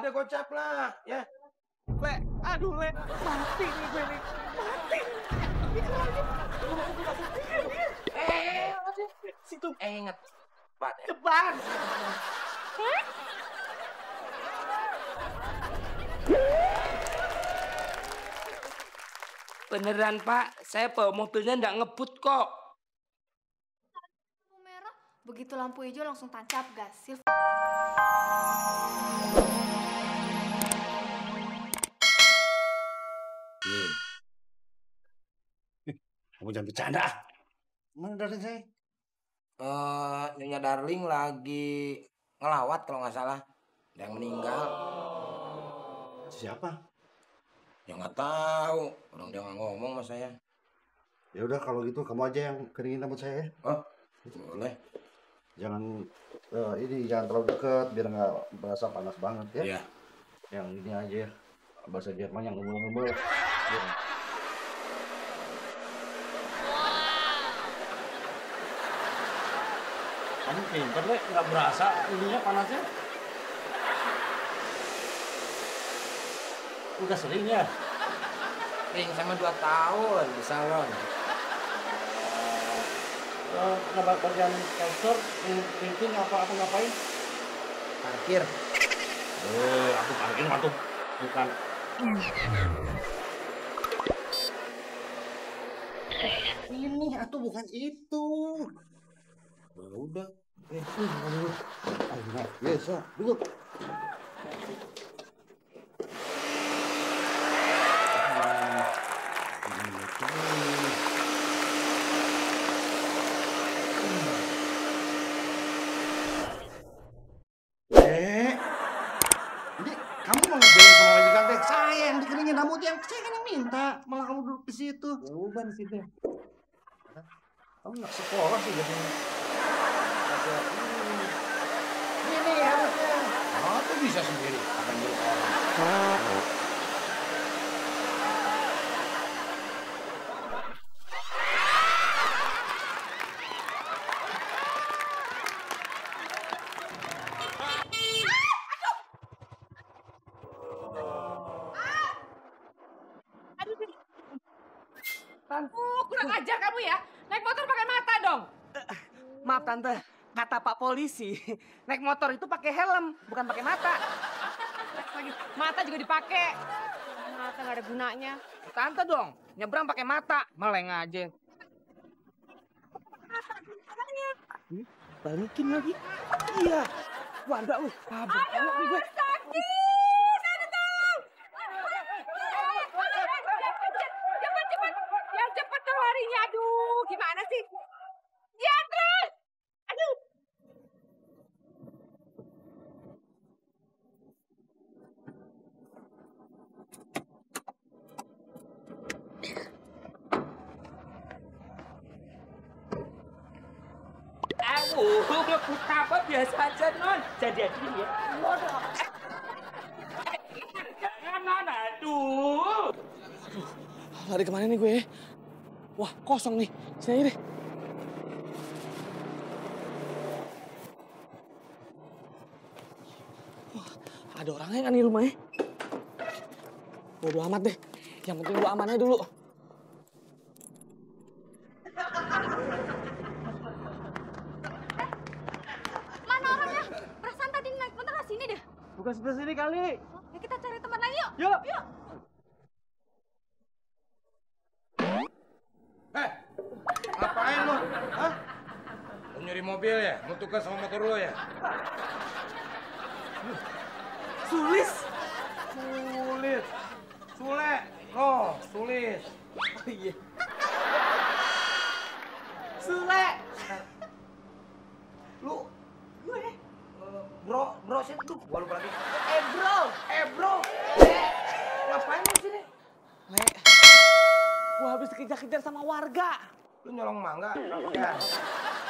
udah gocap lah, ya. Le, aduh Le, mati nih gue nih, mati. Situ. Ingat, Pak. Ceban. Beneran Pak, saya bawa mobilnya nggak ngebut kok. Lampu merah, begitu lampu hijau langsung tancap gas. Kamu jangan bercanda. Mana darling saya? Nyonya Darling lagi ngelawat kalau nggak salah. Ada yang meninggal. Siapa? Ya nggak tahu. Orang dia nggak ngomong sama saya. Ya udah kalau gitu kamu aja yang keringin rambut saya. Oh, boleh. Jangan ini jangan terlalu dekat biar nggak berasa panas banget ya. Iya. Yang ini aja ya. Bahasa Jerman yang ngomong-ngomong. Ya. Kamu pintar Le, nggak berasa ininya panasnya. Udah sering ya? Ring sama 2 tahun di salon. Nambah kerjaan kantor, meeting apa ngapain? Parkir. Aku parkir waktu bukan. Ini atau bukan itu. Ya udah. Biasa, duduk. Jadi kamu mau ngerjain sama majikan teh? Saya yang dikeringin rambutnya, saya kan yang minta. Malah kamu duduk di situ. Ya udah di situ. Kamu nggak sekolah sih jadi. Ini harusnya. Oh, tuh bisa sendiri. Akan jadi orang. Kurang ajar kamu ya. Naik motor pakai mata dong. Maaf Tante, kata Pak Polisi, naik motor itu pakai helm, bukan pakai mata. Lagi mata juga dipakai. Mata nggak ada gunanya. Tante dong, nyebrang pakai mata, meleng aja. Balikin lagi. Iya. Wanda lu, pabrik nih gue. Yang cepet dong larinya. Aduh, gimana sih? Ya terus. Aduh. Ngebut apa biasa aja non. Jadi aja ya. Jangan aduh. Lari kemana nih gue? Wah, kosong nih. Sini aja deh. Wah, ada orangnya kan di rumahnya? Bodo amat deh. Yang penting gua aman aja dulu. Mana orangnya? Perasaan tadi naik motor ke sini deh. Bukan sebelah sini kali. Ya kita cari tempat lain yuk. Yuk. Yuk. Ngapain lu? Hah? Lu nyuri mobil ya? Mau tukar sama motor lu ya? Sulis. Sulit. Sule. Oh, sulis. Oh iya. Sule. Lu Gue. bro siapa tuh? Gua lupa lagi. Bro. Ngapain lu sini? Le, gua habis dikejar-kejar sama warga. Lu nyolong mangga? Ya.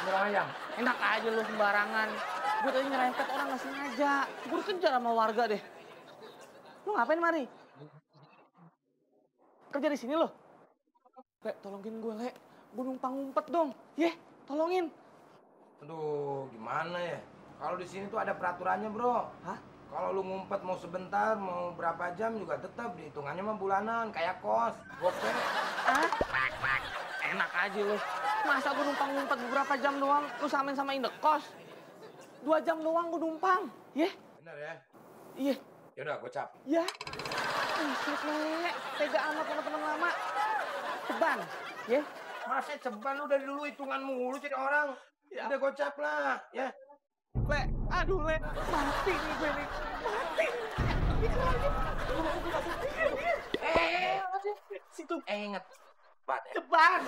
Nyolong ayam. Enak aja lu sembarangan. Gue tadi nyerempet orang nggak sengaja. Gue kejar sama warga deh. Lu ngapain mari? Kerja di sini lo? Le, tolongin gue, Le. Gue numpang ngumpet dong. Tolongin. Aduh, gimana ya? Kalau di sini tuh ada peraturannya, Bro. Hah? Kalau lu ngumpet mau sebentar, mau berapa jam juga tetap dihitungannya mah bulanan, kayak kos, gope. Ah? Enak aja lu. Masa gue numpang ngumpet beberapa jam doang, lu samain sama indekos. 2 jam doang gue numpang, ya? Bener ya? Iya. Yaudah, gocap. Ya. Buset, Le. Tega amat sama teman lama. Ceban, ya? Masa ceban lu dari dulu hitungan mulu jadi orang. Ya. Udah gocap lah, ya. Le, aduh Le, mati nih gue nih, mati. Itu lagi. Situ. Inget. Cepat ya. Ceban.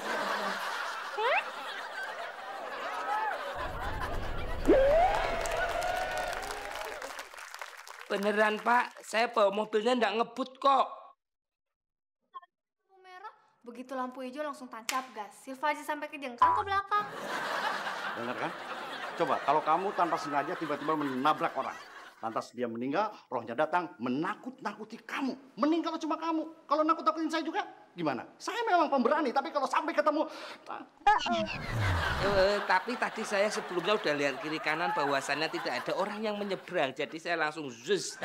Beneran Pak, saya bawa mobilnya nggak ngebut kok. Lampu merah, begitu lampu hijau langsung tancap gas. Silva aja sampai kejengkang ke belakang. Bener kan? Coba kalau kamu tanpa sengaja tiba-tiba menabrak orang. Lantas dia meninggal, rohnya datang menakut-nakuti kamu. Mending kalau cuma kamu. Kalau nakut-nakutin saya juga, gimana? Saya memang pemberani, tapi kalau sampai ketemu... Tapi tadi saya sebelumnya udah lihat kiri kanan bahwasannya tidak ada orang yang menyeberang. Jadi saya langsung zus.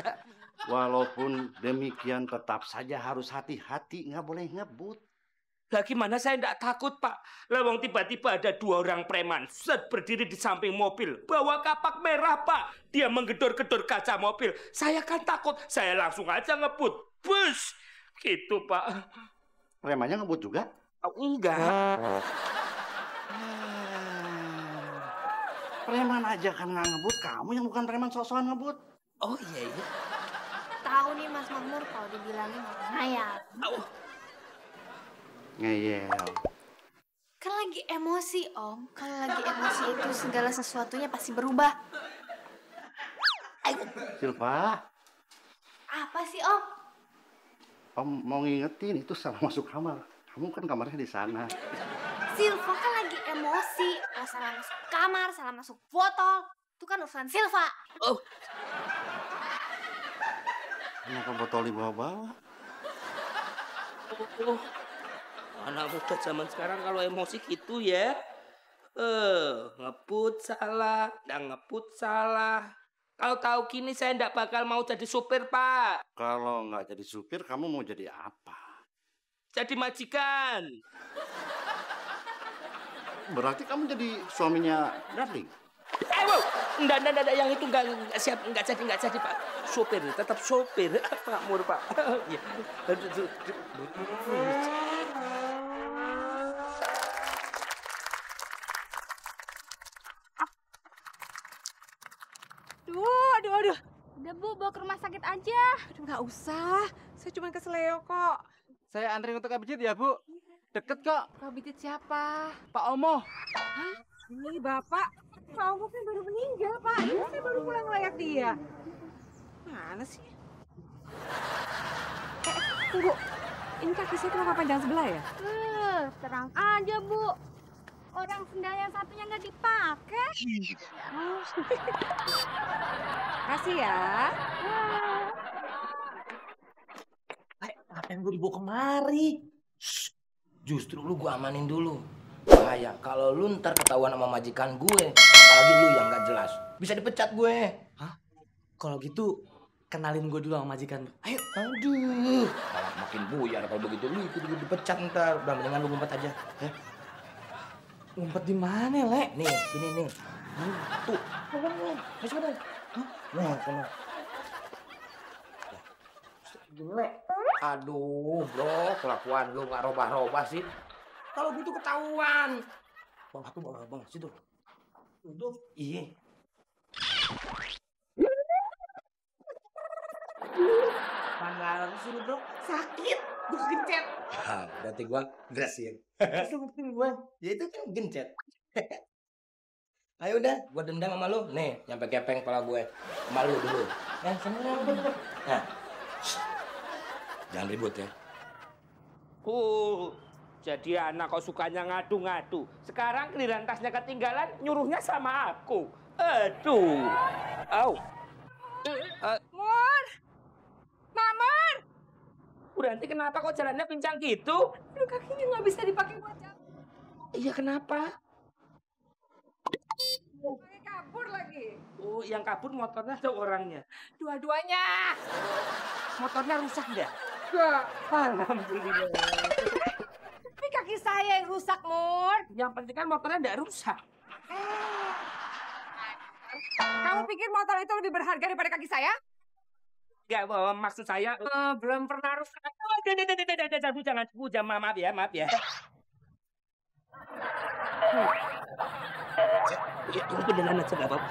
Walaupun demikian tetap saja harus hati-hati, nggak boleh ngebut. Lah gimana saya enggak takut, Pak? Lawang tiba-tiba ada 2 orang preman set berdiri di samping mobil, bawa kapak merah, Pak. Dia menggedor-gedor kaca mobil. Saya kan takut, saya langsung aja ngebut. Bus. Gitu, Pak. Premannya ngebut juga? Oh, enggak. Preman aja kan nggak ngebut, kamu yang bukan preman sok-sokan ngebut. Oh iya. Tahu nih Mas Makmur kalau dibilangin orang ngayal. Ngeyel. Kan lagi emosi, Om. Kalau lagi emosi itu segala sesuatunya pasti berubah. Silva, Apa sih, Om? Om mau ngingetin itu salah masuk kamar. Kamu kan kamarnya di sana. Silva kan lagi emosi. Kalau salah masuk kamar, salah masuk botol. Itu kan urusan Silva. Oh, Kenapa botol dibawa-bawa? oh. Anak muda zaman sekarang kalau emosi gitu ya. Ngebut salah, dan ngebut salah. Kalau tahu gini saya enggak bakal mau jadi supir, Pak. Kalau nggak jadi supir, kamu mau jadi apa? Jadi majikan. Berarti kamu jadi suaminya Darling? Wow. Enggak, yang itu enggak siap, enggak jadi, Pak. Supir, tetap supir. Pak Mur, Pak. Ya. Aduh. Udah, Bu, bawa ke rumah sakit aja. Aduh, nggak usah. Saya cuma keseleo kok. Saya antri untuk kabijit ya, Bu. Deket kok. Kau bijit siapa? Pak Omo. Hah? Ini Bapak. Pak Omo kan baru meninggal, Pak. Ini saya baru pulang ngelayak dia. Mana sih? Tunggu. Ini kaki saya kenapa panjang sebelah ya? Terang aja, Bu. Orang sendal yang satunya nggak dipakai. Kasih ya. Ngapain gue dibawa kemari? Shh, justru lu gue amanin dulu. Bahaya kalau lu ntar ketahuan sama majikan gue, apalagi lu yang nggak jelas, bisa dipecat gue. Hah? Kalau gitu, kenalin gue dulu sama majikan. Ayo, aduh, malah makin buyar kalau begitu lu ikut dipecat ntar. Udah mendingan lu ngumpet aja, ya. Ngumpet di mana, Le? Nih, sini nih. Tuh, ayo cepetan. Nah, sana. Gile. Aduh, bro, kelakuan lu nggak robah-robah sih. Kalau gitu ketahuan. Bang, situ. Tuh, iya. Mana sih, Bro? Sakit. Gue gencet. Berarti gua berhasil. Terus ngertiin gue. Ya itu kan gencet. Ayo udah, gua dendam sama lu. Nih, nyampe kepeng kepala gue. Sama lu dulu. Seneng. Nah. Shh. Jangan ribut ya. Jadi anak kok sukanya ngadu-ngadu. Sekarang giliran tasnya ketinggalan, nyuruhnya sama aku. Aduh. Au. Mur. Mamar. Berarti kenapa kok jalannya pincang gitu? Aduh, kakinya nggak bisa dipakai buat jalan. Iya kenapa? Pakai kabur lagi. Oh, yang kabur motornya atau orangnya? Dua-duanya. Motornya rusak nggak? Enggak. Alhamdulillah. Tapi kaki saya yang rusak, Mur. Yang penting kan motornya nggak rusak. Kamu pikir motor itu lebih berharga daripada kaki saya? Nggak, maksud saya... Belum pernah rusak. Jangan, maaf ya. Ya, ini beneran aja nggak apa-apa.